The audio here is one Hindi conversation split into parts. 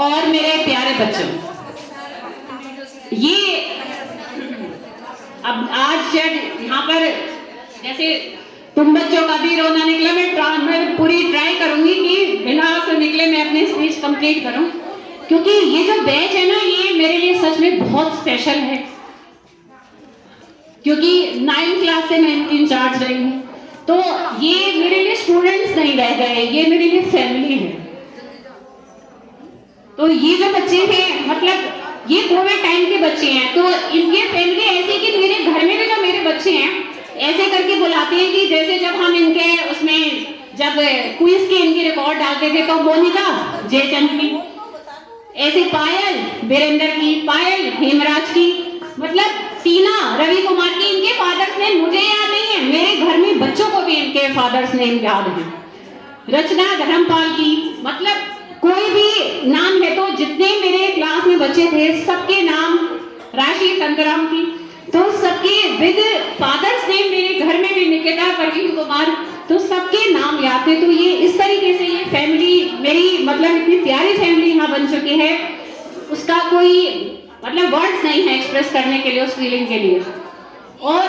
और मेरे प्यारे बच्चों, ये अब आज जब यहाँ पर जैसे तुम बच्चों का भी रोना निकला, मैं पूरी ट्राई करूंगी कि बिना से निकले मैं अपनी स्पीच कंप्लीट करूं, क्योंकि ये जो बैच है ना, ये मेरे लिए सच में बहुत स्पेशल है, क्योंकि 9th क्लास से मैं इनकी इंचार्ज रही हूँ। तो ये मेरे लिए स्टूडेंट्स नहीं रह गए, ये मेरे लिए फैमिली है। तो ये जो बच्चे हैं, मतलब ये कोविड टाइम के बच्चे हैं, तो इनकी फैमिली ऐसी कि मेरे घर में भी जो मेरे बच्चे हैं ऐसे करके बुलाते हैं कि जैसे जब हम इनके उसमें जब क्विज के इनकी रिकॉर्ड डालते थे, तो मोनिका जयचंद की, ऐसे पायल वीरेंद्र की, पायल हेमराज की, मतलब टीना रवि कुमार की, इनके फादर्स नेम मुझे याद नहीं है, मेरे घर में बच्चों को भी इनके फादर्स नेम याद है। रचना धर्मपाल की, मतलब कोई भी नाम है तो जितने मेरे क्लास में बच्चे थे सबके नाम, राशि संग्राम की, तो सबके विद फादर्स नेम मेरे घर में भी निकिता परवीन कुमार, तो सबके नाम याद थे। तो ये इस तरीके से ये फैमिली मेरी, मतलब इतनी प्यारी फैमिली यहाँ बन चुकी है, उसका कोई मतलब वर्ड्स नहीं है एक्सप्रेस करने के लिए, उस फीलिंग के लिए। और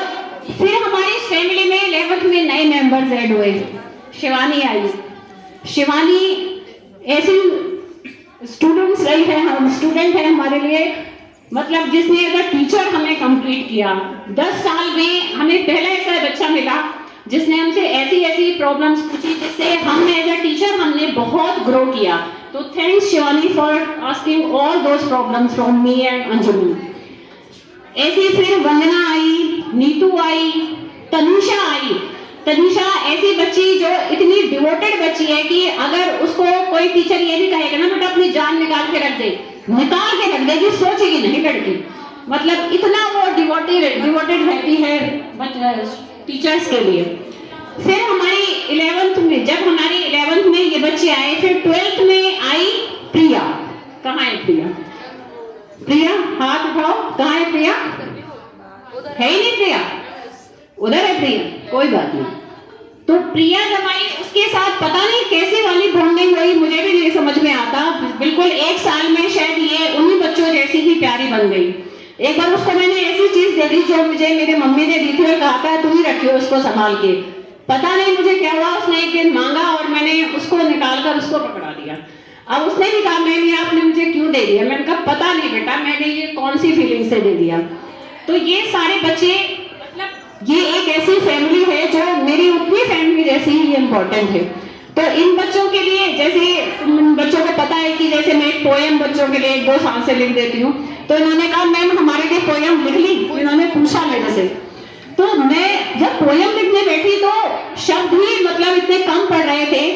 फिर हमारी फैमिली में 11th में नए मेंबर्स ऐड हुए। शिवानी आई, शिवानी ऐसी स्टूडेंट्स रही है, हम स्टूडेंट है हमारे लिए, मतलब जिसने एज अ टीचर हमें कंप्लीट किया। 10 साल में हमें पहला ऐसा बच्चा मिला जिसने हमसे ऐसी ऐसी प्रॉब्लम्स पूछी जिससे हम एज अ टीचर हमने बहुत ग्रो किया। तो thanks Shivani for asking all those problems from me and Anjuman. ऐसी फिर वंदना आई, नीतू आई, तनुषा आई। तनुषा ऐसी बच्ची जो इतनी डिवोटेड बच्ची है कि अगर उसको कोई टीचर ये भी कहेगा ना बेटा अपनी जान निकाल के रख दे, निकाल के रख देगी, सोचेगी नहीं लड़की, मतलब इतना वो डिवोटेड रहती है टीचर्स के लिए। फिर हमारी 11th में, जब हमारी 11th में ये बच्चे आए, फिर 12th में आई प्रिया। कहाँ है प्रिया? प्रिया हाथ उठाओ, कहाँ है प्रिया? है ही नहीं प्रिया, उधर है प्रिया, कोई बात नहीं। तो प्रिया जब आई, उसके साथ पता नहीं कैसी वाली बॉन्डिंग हुई, मुझे भी नहीं समझ में आता। बिल्कुल 1 साल में शायद ये उन्हीं बच्चों जैसी ही प्यारी बन गई। एक बार उसको मैंने ऐसी चीज दे दी जो मुझे मेरी मम्मी ने दी थी और कहा था तुम ही रखियो उसको संभाल के। पता नहीं मुझे क्या हुआ, उसने एक दिन मांगा और मैंने उसको निकाल कर उसको पकड़ा दिया। अब उसने भी कहा मैंने आपने मुझे क्यों दे दिया? मैंने कहा पता नहीं बेटा, मैंने ये कौन सी फीलिंग से दे दिया। तो ये सारे बच्चे, मतलब ये एक ऐसी फैमिली है जो मेरी उतनी फैमिली जैसी ही इम्पोर्टेंट है। तो इन बच्चों के लिए, जैसे बच्चों को पता है कि जैसे मैं एक पोएम बच्चों के लिए 1-2 साल से लिख देती हूँ, तो इन्होंने कहा मैम हमारे लिए पोएम लिख ली। इन्होंने पूछा मेरे से, तो मैं जब पोएम लिखने बैठी तो शब्द ही मतलब इतने कम पड़ रहे थे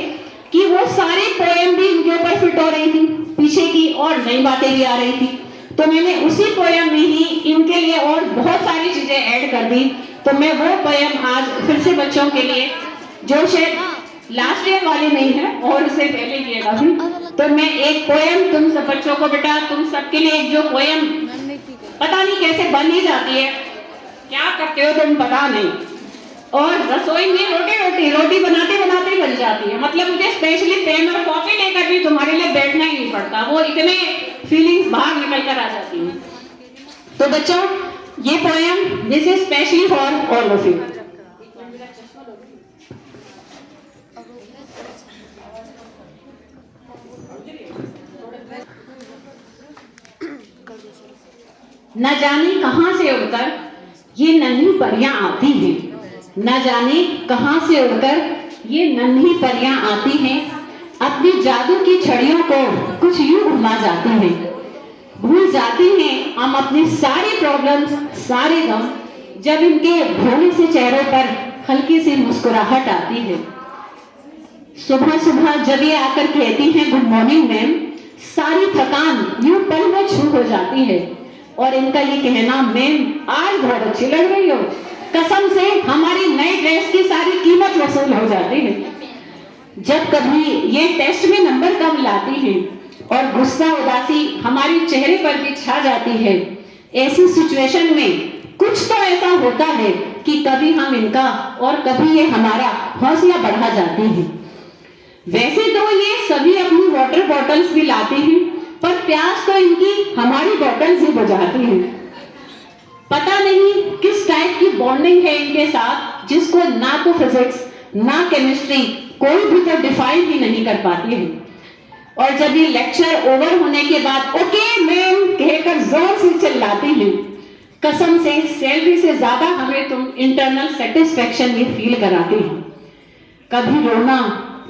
कि वो सारी पोएम भी इनके ऊपर फिट हो रही थी पीछे की, और नई बातें भी आ रही थी। तो मैंने उसी पोएम में ही इनके लिए और बहुत सारी चीजें ऐड कर दी। तो मैं वो पोएम आज फिर से बच्चों के लिए, जो शायद लास्ट ईयर वाली नहीं है और उससे पहले किएगा भी, तो मैं एक पोएम तुम सब बच्चों को, बेटा तुम सबके लिए एक जो पोएम पता नहीं कैसे बन ही जाती है, क्या करते हो तुम पता नहीं, और रसोई में रोटी बनाते बनाते बन जाती है। मतलब मुझे स्पेशली पेन और कॉपी लेकर भी तुम्हारे लिए बैठना ही नहीं पड़ता, वो इतने फीलिंग्स बाहर निकल कर आ जाती हैं। तो बच्चों ये poem this is specially for all of you. न जाने कहां से उड़कर ये नन्ही परियां आती हैं, न जाने कहां से उड़कर ये नन्ही परियां आती हैं, अपनी जादू की छड़ियों को कुछ यूं घुमा जाती हैं, भूल जाती हैं हम अपनी सारी प्रॉब्लम्स, सारे गम, जब इनके भोले से चेहरों पर हल्की सी मुस्कुराहट आती है। सुबह सुबह जब ये आकर कहती हैं गुड मॉर्निंग मैम, सारी थकान यूं पल में छू हो जाती है, और इनका ये कहना मैम आज बहुत अच्छी लग रही हो, कसम से हमारी नई ड्रेस की सारी कीमत वसूल हो जाती है। जब कभी ये टेस्ट में नंबर कम लाती है और गुस्सा उदासी हमारे चेहरे पर भी छा जाती है, ऐसी सिचुएशन में कुछ तो ऐसा होता है कि कभी हम इनका और कभी ये हमारा हौसला बढ़ा जाते हैं। वैसे तो ये सभी अपनी वाटर बॉटल्स भी लाते हैं, पर प्यास तो इनकी हमारी बॉटल से बुझाती है। पता नहीं किस टाइप की बॉन्डिंग है इनके साथ, जिसको ना तो फिजिक्स ना केमिस्ट्री कोई भी तो डिफाइन ही नहीं कर पाती है। और जब ये लेक्चर ओवर होने के बाद ओके मैम कहकर जोर से चिल्लाती है, कसम से सैलरी से ज्यादा हमें तुम इंटरनल सेटिस्फेक्शन ये फील कराती हो। कभी रोना,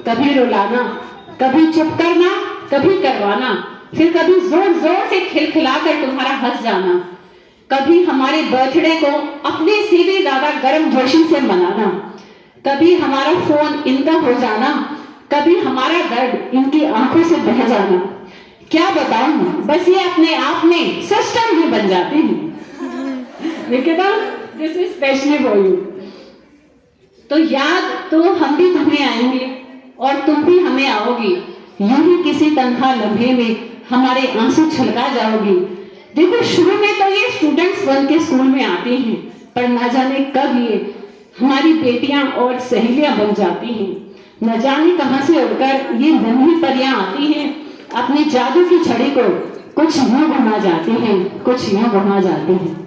कभी रुलाना, कभी चुप करना, कभी करवाना, फिर कभी जोर जोर से खिलखिलाकर तुम्हारा हंस जाना, कभी हमारे बर्थडे को अपने से भी ज्यादा गर्म जोशी से मनाना, कभी हमारा फोन इनका हो जाना, कभी हमारा दर्द इनकी आंखों से बह जाना। क्या बताऊं, बस ये अपने आप में सिस्टम ही बन जाती है। Nikita, this is specially for you. तो याद तो हम भी तुम्हें आएंगे और तुम भी हमें आओगी, यूं ही किसी तन्हा लम्हे में हमारे आंसू छलका जाओगी। देखो शुरू में तो ये स्टूडेंट्स बन के स्कूल में आते हैं, पर ना जाने कब ये हमारी बेटियां और सहेलियां बन जाती हैं। न जाने कहां से उड़कर ये नन्ही परियां आती हैं, अपनी जादू की छड़ी को कुछ यूं घुमा जाती हैं, कुछ यूं घुमा जाती हैं।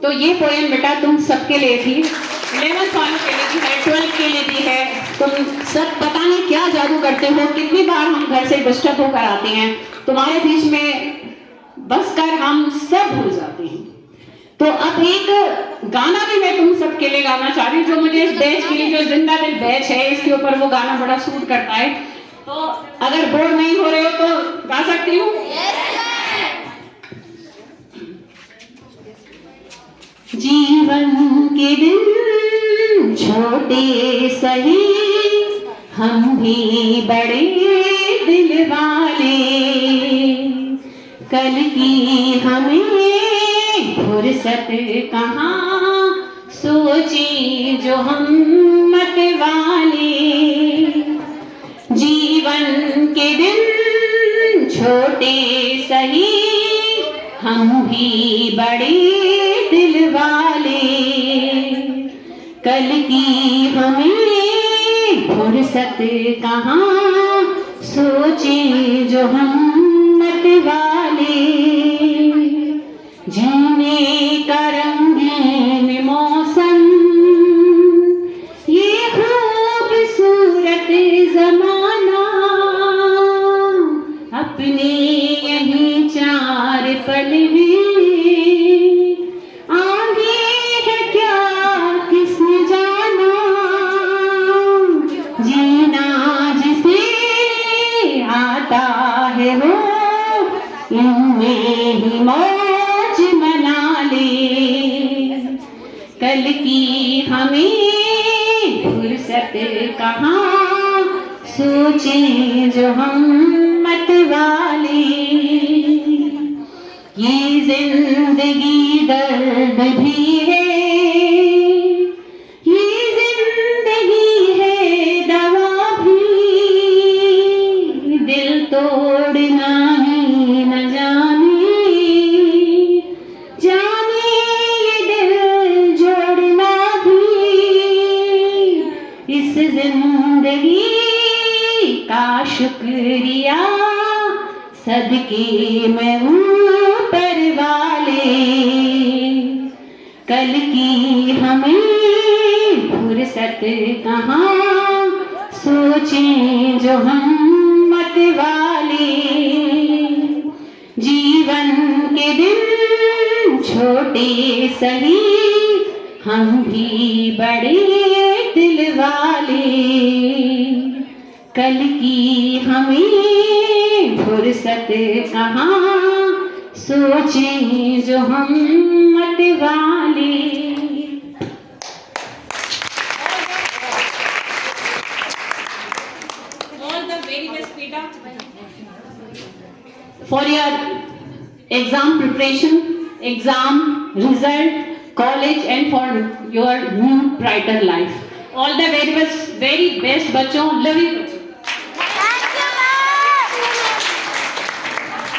तो ये पोएम बेटा तुम सबके लिए थी, 11th वालों के लिए भी है, 12th के लिए भी है। तुम सब पता नहीं क्या जादू करते हो, कितनी बार हम घर से डिस्टर्ब होकर आते हैं, तुम्हारे बीच में बस कर हम सब भूल जाते हैं। तो अब एक गाना भी मैं तुम सबके लिए गाना चाह रही हूँ, जो मुझे इस बैच के लिए, जो जिंदा दिल बैच है, इसके ऊपर वो गाना बड़ा सूट करता है। तो अगर बोर नहीं हो रहे हो तो गा सकती हूँ। जीवन के दिन छोटे सही, हम भी बड़े दिल वाले, कल की हमें फुर्सत कहाँ, सोची जो हम मत वाले। जीवन के दिन छोटे सही, हम भी बड़े दिल वाले, कल की हमें फुर्सत कहाँ, सोचे जो हम मत वाले। जीने का रंगीन मौसम, ये खूबसूरत जमाना, अपने यही चार पल में आगे है क्या किसने जाना। जीना जिसे आता है वो इनमें ही मौज मना ले, कल की हमें फुर्सत कहाँ, सोचे जो हम मत वाले। ये जिंदगी दर्द भी है, ये जिंदगी है दवा भी, दिल तोड़ना ही न जाने, जाने ये दिल जोड़ना भी। इस जिंदगी का शुक्रिया सदके मैं ऊपर वाले, कल की हमें फुर्सत कहाँ, सोचें जो हम मत वाले। जीवन के दिन छोटे सही, हम भी बड़े दिल वाले, कल की हमें फुर्सत कहाँ, सोचें जो हम मत वाले। All the very best, Peter, for your exam preparation, exam result, college, and for your new brighter life. All the very best बच्चों, love you.